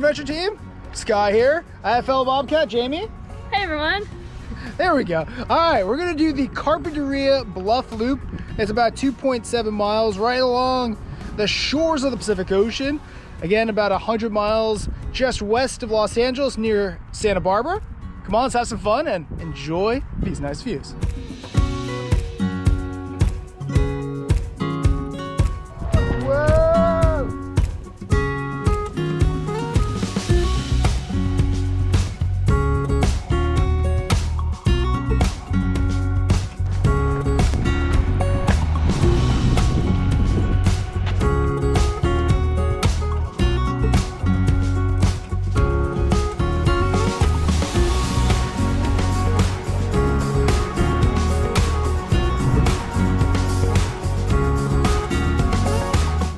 adventure team. Sky here. I have fellow Bobcat, Jamie. Hey everyone. There we go. All right, we're gonna do the Carpinteria Bluff Loop. It's about 2.7 miles right along the shores of the Pacific Ocean. Again, about 100 miles just west of Los Angeles near Santa Barbara. Come on, let's have some fun and enjoy these nice views.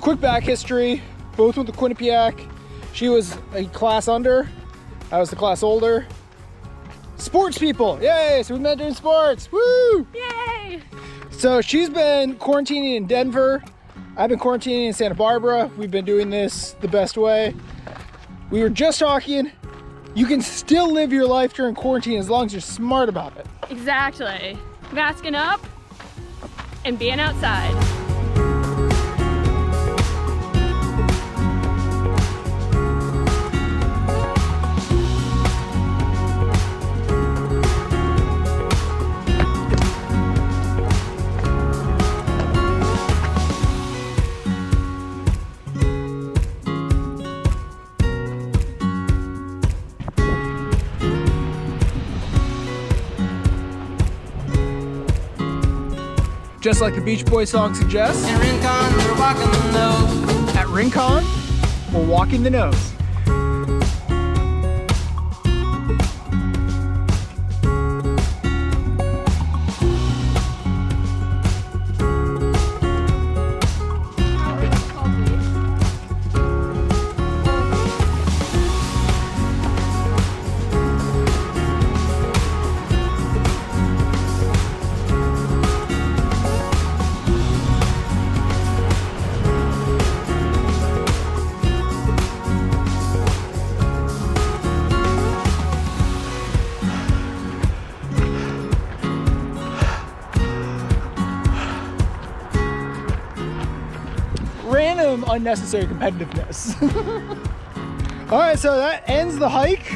Quick back history, both with the Quinnipiac. She was a class under, I was the class older. Sports people, yay, so we met doing sports, woo! Yay! So she's been quarantining in Denver. I've been quarantining in Santa Barbara. We've been doing this the best way. We were just talking, you can still live your life during quarantine as long as you're smart about it. Exactly. Masking up and being outside. Just like the Beach Boys song suggests. In Rincon, we're walking the nose. At Rincon, we're walking the nose. Random unnecessary competitiveness. All right, so that ends the hike,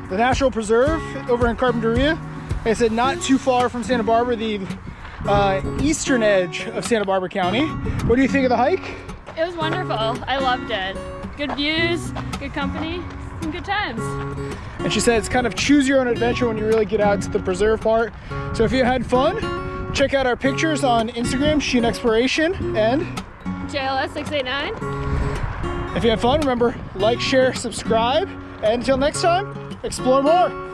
the National Preserve over in Carpinteria. Like I said, not too far from Santa Barbara, the eastern edge of Santa Barbara County. What do you think of the hike? It was wonderful. I loved it. Good views, good company, some good times. And she said it's kind of choose your own adventure when you really get out to the preserve part. So if you had fun, check out our pictures on Instagram, Sheahen Exploration, and JLS 689. if you had fun, remember, like, share, subscribe, and until next time, explore more.